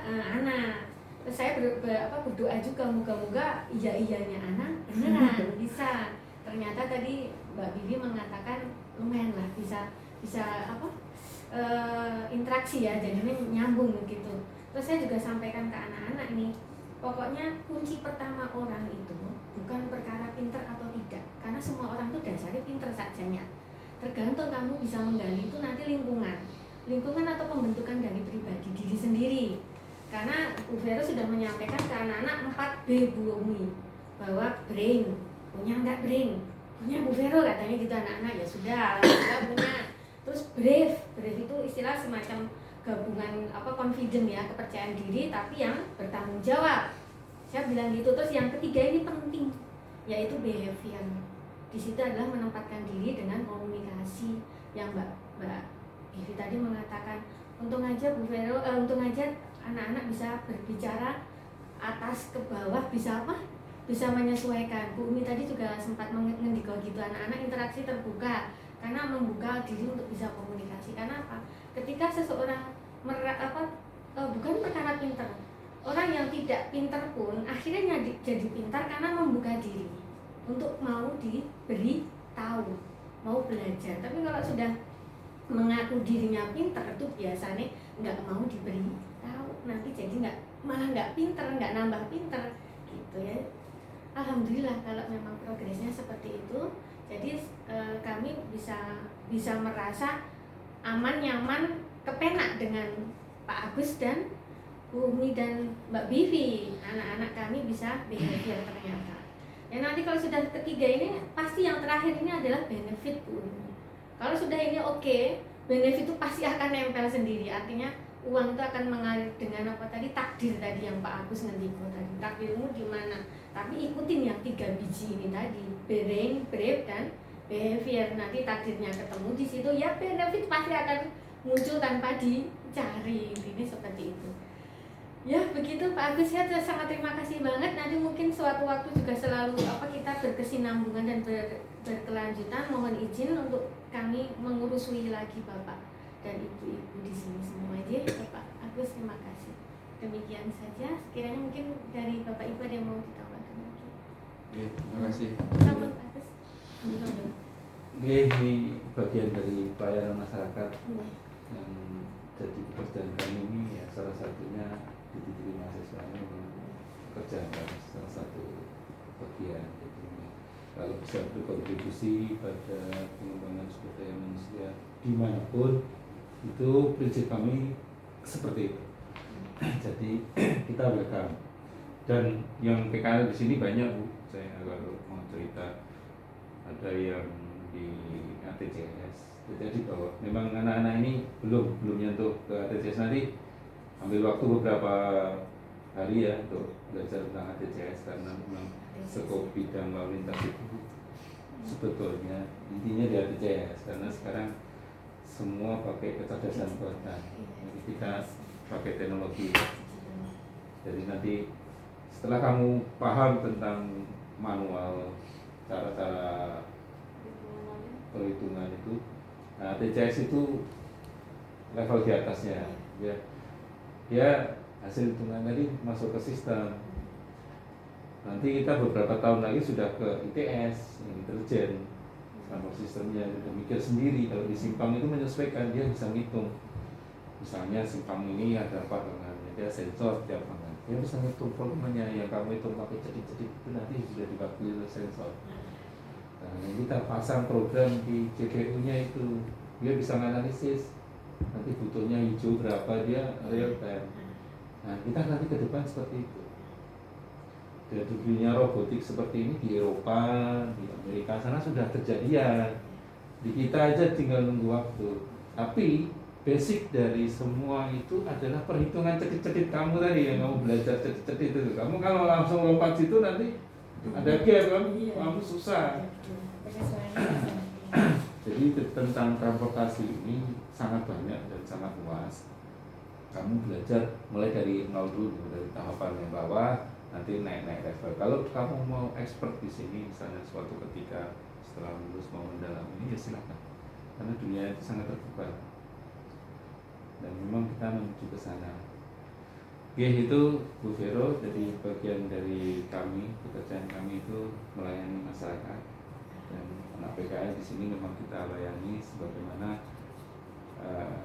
anak. Terus saya berdoa juga moga-moga iya-iyanya anak beneran bisa. Ternyata tadi Mbak Bibi mengatakan lumayan lah bisa interaksi ya, jadinya nyambung gitu. Terus saya juga sampaikan ke anak-anak nih, pokoknya kunci pertama orang itu bukan perkara pinter atau tidak, karena semua orang itu dasarnya pinter sajanya. Tergantung kamu bisa menggali itu nanti lingkungan atau pembentukan dari pribadi diri sendiri. Karena Bu Vero sudah menyampaikan ke anak-anak 4B Bu Umi, bahwa brain, punya enggak brain? Punya Bu Vero katanya gitu anak-anak, ya sudah, alhamdulillah punya. Terus brave itu istilah semacam gabungan confident ya, kepercayaan diri tapi yang bertanggung jawab. Saya bilang gitu. Terus yang ketiga ini penting, yaitu behavior. Di situ adalah menempatkan diri dengan komunikasi yang Mbak Vivi tadi mengatakan. Untung aja Bu Vero, untung aja anak-anak bisa berbicara atas ke bawah, bisa menyesuaikan. Bu Umi tadi juga sempat mengendiko gitu, anak-anak interaksi terbuka karena membuka diri untuk bisa komunikasi. Karena apa? Ketika seseorang bukan perkara pintar, orang yang tidak pintar pun akhirnya jadi pintar karena membuka diri untuk mau diberi tahu, mau belajar. Tapi kalau sudah mengaku dirinya pintar itu biasanya nggak mau diberi tahu, nanti jadi malah nggak pintar, nggak nambah pintar gitu ya. Alhamdulillah kalau memang progresnya seperti itu, jadi kami bisa merasa aman, nyaman, kepenak dengan Pak Agus dan Bu Umi dan Mbak Bivi. Anak-anak kami bisa behavior ternyata. Ya nanti kalau sudah ketiga ini pasti yang terakhir ini adalah benefit Bu Umi. Kalau sudah ini oke, benefit itu pasti akan nempel sendiri. Artinya uang itu akan mengalir dengan takdir tadi yang Pak Agus ngendiko tadi. Takdirmu di mana? Tapi ikutin yang 3 biji ini tadi, brain, brave, dan behavior. Nanti takdirnya ketemu di situ, ya benefit pasti akan muncul tanpa dicari. Ini seperti itu. Ya begitu Pak Agus, saya sangat terima kasih banget. Nanti mungkin suatu waktu juga selalu kita berkesinambungan dan berkelanjutan. Mohon izin untuk kami mengurusui lagi Bapak dan Ibu-ibu di sini semua aja. Bapak Agus, terima kasih. Demikian saja. Sekiranya mungkin dari Bapak Ibu ada yang mau ditambahkan lagi. Oke, terima kasih. Selamat Pak Agus. Ini bagian dari pelayanan masyarakat Iya. yang jadi pekerjaan kami ini ya, salah satunya dididik mahasiswa ini pekerjaan kami, salah satu bagian. Jadi kalau bisa berkontribusi pada pengembangan sumber daya manusia dimanapun, itu prinsip kami seperti itu. Jadi kita welcome. Dan yang PKL di sini banyak Bu, saya kalau mau cerita ada yang di ATCS. Jadi bahwa memang anak-anak ini belum nyentuh ke ATCS, nanti ambil waktu beberapa hari ya untuk belajar tentang ATCS karena memang skop bidang lalu lintas itu sebetulnya intinya di ATCS, karena sekarang semua pakai kecerdasan buatan. Jadi kita pakai teknologi. Jadi nanti setelah kamu paham tentang manual cara-cara perhitungan itu. Nah, TCS itu level di atasnya, ya hasil hitungan tadi masuk ke sistem. Nanti kita beberapa tahun lagi sudah ke ITS, intelijen, transport sistemnya, sudah mikir sendiri. Kalau di simpang itu menyesuaikan, dia bisa ngitung. Misalnya simpang ini ada apa dengannya, dia sensor tiap mana, dia bisa ngitung volumenya. Yang kamu hitung pakai cedik-cedik itu nanti sudah diwakili oleh sensor. Nah, kita pasang program di CGU-nya itu, dia bisa menganalisis nanti butuhnya hijau berapa, dia real time. Nah, kita nanti ke depan seperti itu. Dan dunia robotik seperti ini di Eropa, di Amerika sana sudah kejadian. Di kita aja tinggal nunggu waktu. Tapi basic dari semua itu adalah perhitungan cedit-cedit kamu tadi yang kamu belajar cedit-cedit itu. Kamu kalau langsung lompat situ nanti ada gap kan, kamu susah. Jadi tentang transportasi ini sangat banyak dan sangat luas. Kamu belajar mulai dari nol dulu, dari tahapan yang bawah, nanti naik level. Kalau kamu mau expert di sini, misalnya suatu ketika setelah lulus mau mendalami ini, ya silakan. Karena dunia itu sangat terbuka. Dan memang kita menuju ke sana. G itu Bu Vero, jadi bagian dari kami, pekerjaan kami itu melayani masyarakat. Dan anak PKL di sini memang kita layani sebagaimana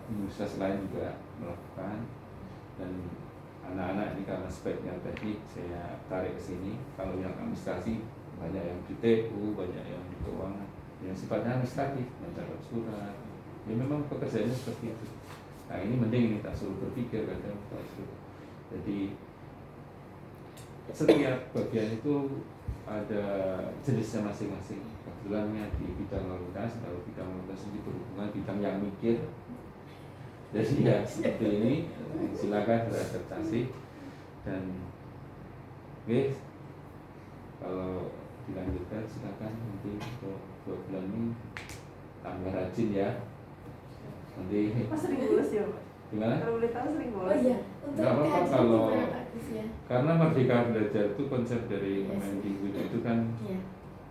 universitas lain juga melakukan. Dan anak-anak ini karena speknya tadi saya tarik ke sini. Kalau yang administrasi banyak yang di TU, banyak yang di keuangan, yang sifatnya administratif, mencatat surat. Ya memang pekerjaannya seperti itu. Nah ini mending ini tak suruh berpikir kadang tak suruh. Jadi setiap bagian itu ada jenisnya masing-masing. Kebetulannya di bidang lalu lintas, kalau bidang lalu lintas ini berhubungan bidang yang mikir. Jadi ya seperti ini, silakan beradaptasi dan oke, kalau dilanjutkan silakan nanti untuk 2 bulan ini tambah rajin ya. Nanti Mas sering bolos ya Pak? gimana? Kalau boleh tahu sering bolos? Oh iya, untuk Nggak apa-apa kaji kalau gimana bagus ya. karena Merdeka Belajar itu konsep dari Yes. Kemendikbud itu kan Iya.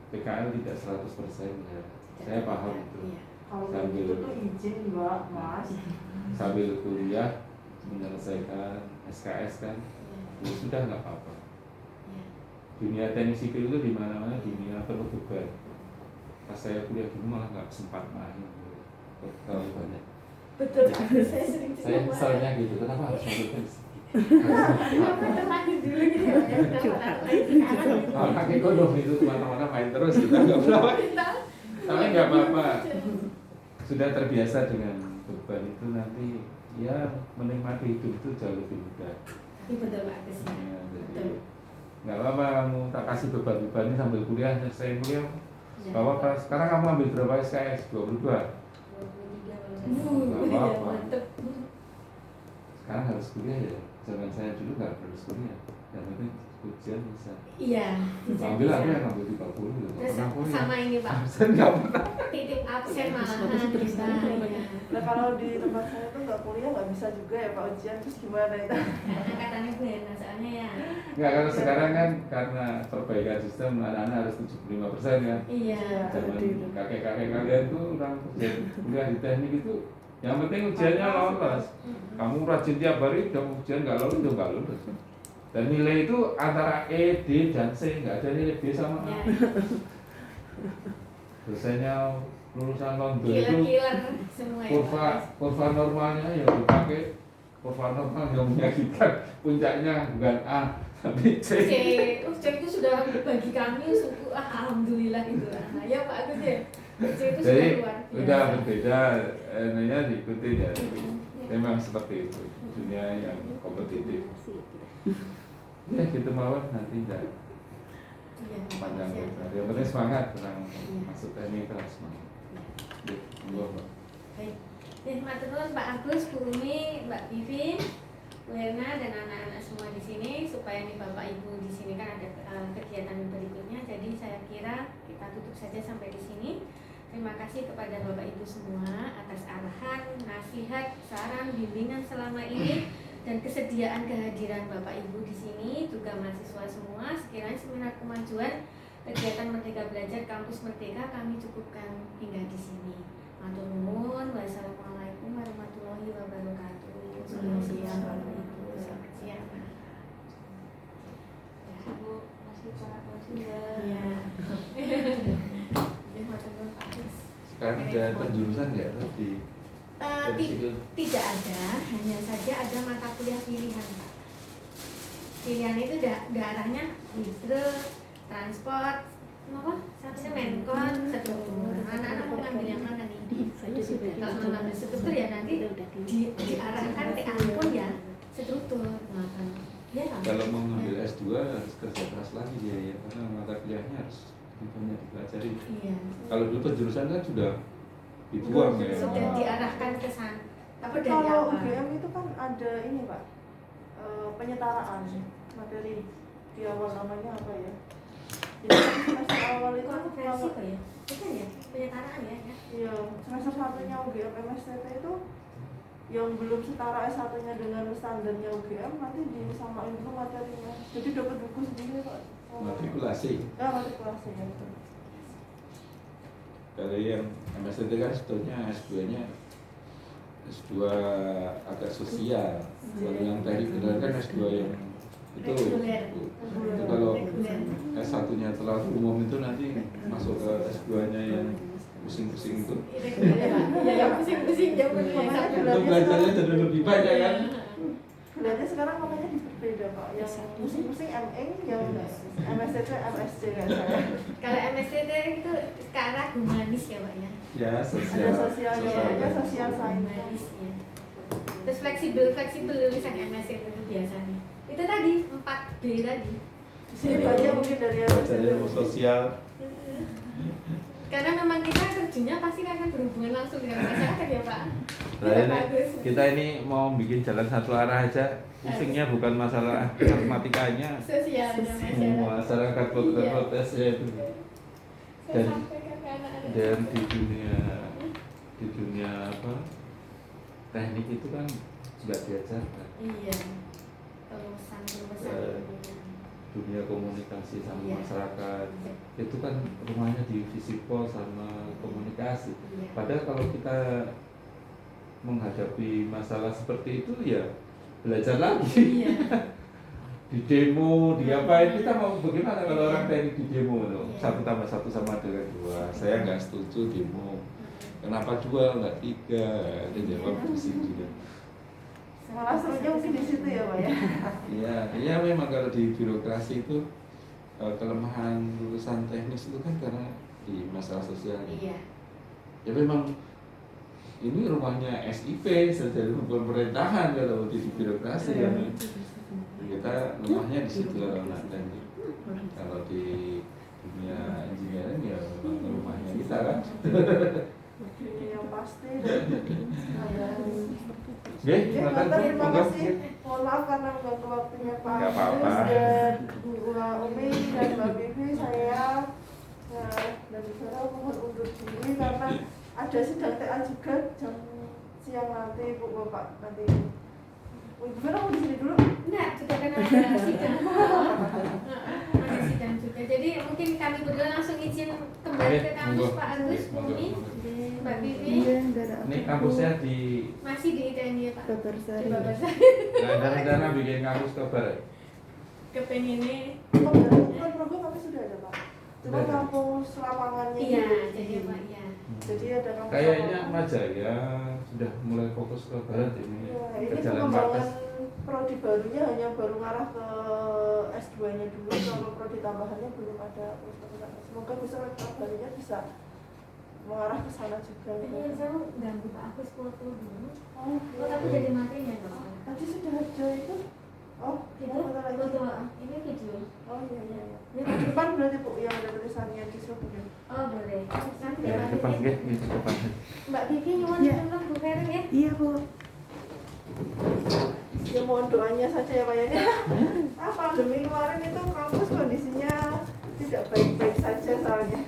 PKL tidak 100% ya. Saya paham itu. Iya. Kalau Sambil- gitu tuh izin Mbak, Mas. Sambil kuliah menyelesaikan SKS kan, ya sudah nggak apa-apa. Iya. Dunia teknik sipil itu di mana-mana dunia penuh beban. Pas saya kuliah dulu malah nggak sempat main, terlalu banyak. Betul, saya sering Saya juga misalnya gitu, kenapa harus masuk kenapa terlanjur dulu gitu ya, kenapa sekarang anak ekonomi itu kemana-mana main terus, kita nggak pernah main. Tapi nggak apa-apa, sudah terbiasa dengan beban itu nanti ya menikmati hidup itu jauh lebih mudah. Ini betul Pak Agus ya. Ya, jadi Betul. nggak apa-apa kamu tak kasih beban-beban ini sambil kuliah, selesai kuliah. Ya. Nggak apa-apa. Sekarang kamu ambil berapa SKS? 22. 23 Nggak Ya, apa-apa. mantep. Sekarang harus kuliah ya. Zaman saya dulu nggak harus kuliah. Yang penting ujian bisa. Iya. Ambil bisa. aku yang ngambil 30 ya. Nggak Terus pernah kuliah. sama ini Pak, Absen nggak pernah. titik absen malahan Terus kita. namanya. Ya. Nah kalau di tempat saya tuh nggak kuliah nggak bisa juga ya Pak ujian, terus gimana itu? Katanya Bu Hena soalnya ya. Nggak, kalau sekarang kan karena perbaikan sistem anak-anak harus 75% kan. Iya. Zaman kakek-kakek kalian tuh orang kerja kuliah di teknik itu yang penting ujiannya lolos. Kamu rajin tiap hari, udah ujian nggak lolos, udah nggak lulus. Dan nilai itu antara E, D, dan C, nggak ada nilai B sama A. Ya. Dosennya lulusan London itu Killer semua ya, Pak. kurva normalnya yang dipakai kurva normal yang menyakitkan, puncaknya bukan A tapi C. C, C itu sudah bagi kami suku alhamdulillah itu. Nah, ya Pak Agus ya. C itu sudah Jadi luar udah biasa. berbeda, ininya diikuti ya. Ya. Memang seperti itu dunia yang kompetitif. Ya gitu mawar nanti enggak Iya, panjang makasih ya. lebar. Yang penting semangat tenang masuk teknik kelas semangat. Ya, monggo, Mbak. Baik. Matur nuwun Pak Agus, Bu Umi, Mbak Vivin, Bu Herna dan anak-anak semua di sini supaya nih Bapak Ibu di sini kan ada kegiatan berikutnya. Jadi saya kira kita tutup saja sampai di sini. Terima kasih kepada Bapak Ibu semua atas arahan, nasihat, saran, bimbingan selama ini dan kesediaan kehadiran Bapak Ibu di sini juga mahasiswa semua. Sekiranya seminar kemajuan kegiatan Merdeka Belajar Kampus Merdeka kami cukupkan hingga di sini. Matur nuwun. Wassalamualaikum warahmatullahi wabarakatuh. Selamat siang Bapak Ibu. Selamat siang. Bu, masih Pak Wasinda. Iya. Ya, matur nuwun Pak Agus. Sekarang ada penjurusan nggak di Tidak ada, hanya saja ada mata kuliah pilihan Pak. Pilihan itu daerahnya hidro, transport, apa? Semenkon, struktur. Anak-anak mau ngambil yang mana nih? Kalau mau ngambil struktur ya nanti diarahkan TA pun ya struktur. Ya kan? kalau mau ngambil S2 harus kerja keras lagi dia ya, karena mata kuliahnya harus banyak dipelajari. Iya. Kalau dulu penjurusan kan sudah dibuang ya. Sudah diarahkan ke sana. Apa dari Kalau awal? UGM itu kan ada ini Pak, penyetaraan materi di awal, namanya apa ya? Jadi kan semester awal itu Konversi Pak ya? Bukan ya? Penyetaraan ya? iya, semester satunya UGM MSTT itu yang belum setara S1-nya dengan standarnya UGM nanti disamain dulu materinya. Jadi dapat buku sendiri Pak. Matrikulasi. Ya, matrikulasi ya itu. Kalau yang MSTT kan sebetulnya S2-nya S2 agak sosial. Kalau yang teknik benar kan S2 yang itu Reguler. itu kalau S1-nya terlalu umum itu nanti masuk ke S2-nya yang pusing-pusing itu. Ya, yang pusing-pusing jauh Itu belajarnya jadi lebih banyak kan. Berarti sekarang makanya berbeda Pak. Yang pusing-pusing ME, yang MSTT MSC kan saya. Kalau MSTT itu ke arah humanis ya Pak ya? Ya, sosial. Ada sosialnya, ada sosial sains. Humanis ya. Terus fleksibel lulusan MSTT itu biasanya. Itu tadi 4B tadi. Sini banyak mungkin dari Belajarnya sosial. Karena memang kita kerjanya pasti akan berhubungan langsung dengan masyarakat ya Pak. Nah, Tidak ini, bagus. kita ini mau bikin jalan satu arah aja. Pusingnya bukan masalah matematikanya, Sosialnya masyarakat. masyarakat protes-protesnya itu. Saya Dan sampaikan ke anak-anak. dan di dunia apa teknik itu kan juga diajarkan. Iya. Kelulusan. Dunia komunikasi sama Iya. masyarakat itu kan rumahnya di Visipol sama komunikasi. Iya. Padahal kalau kita menghadapi masalah seperti itu ya belajar lagi. Iya. Di demo, di apa kita mau bagaimana kalau orang teknik di demo tuh? Iya. 1+1 sama dengan 2. Saya nggak setuju demo. Kenapa 2 nggak 3? Ada jawab pusing juga. malah serunya mungkin di situ ya Pak ya. Iya memang kalau di birokrasi itu kelemahan lulusan teknis itu kan karena di masalah sosial. Iya. Ya memang ini rumahnya SIP, Serjana Hukum Pemerintahan kalau di birokrasi ya. Kita lemahnya di situ kalau anak teknik. Kalau di dunia engineering ya memang rumahnya kita kan. Ini yang pasti dan Oke, ya, silakan. terima Monggo. kasih. Mohon maaf karena mengganggu waktunya Pak Nggak apa-apa. Agus dan Bu Umi dan Mbak Bibi. Saya dan saudara mohon undur diri karena ada sidang TA juga jam siang nanti Bu Bapak nanti. Bu gimana mau di sini dulu? Enggak, juga kan ada sidang. Ada sidang juga. Jadi mungkin kami berdua langsung izin kembali ke kampus Monggo. Pak Agus, Monggo, Umi, monggo. Mbak Bibi. Iya, enggak ada Ini apa-apa. kampusnya di Masih di ITN ya Pak. Babarsari. Di Babarsari. ada rencana bikin kampus ke barat. Kepengennya. Kan program kami sudah ada Pak. Cuma Sudah ada. kampus lapangannya Iya, gitu. jadi Pak ya. Jadi ada kampus Kayaknya lapangan. Majaya sudah mulai fokus ke barat ini. Ya, Ke ini Jalan pengembangan Markas. prodi barunya hanya baru ngarah ke S2-nya dulu, kalau prodi tambahannya belum ada. Semoga bisa barunya bisa mengarah ke sana juga. Ini saya mau ganggu Pak Agus foto dulu. Oh, Oh, tapi jadi materinya dong. tadi sudah ada itu. Oh, Itu mau foto lagi. foto ini video. Oh iya iya. Ini Di depan berarti Bu yang ada tulisannya di sini. Oh boleh. Nanti Ya, Mbak depan Bibi. nggih, di depan. Mbak Bibi nyuwun Iya. tolong Bu Karen ya. Iya Bu. Ya mohon doanya saja ya Pak ya. Pandemi kemarin itu kampus kondisinya tidak baik-baik saja soalnya.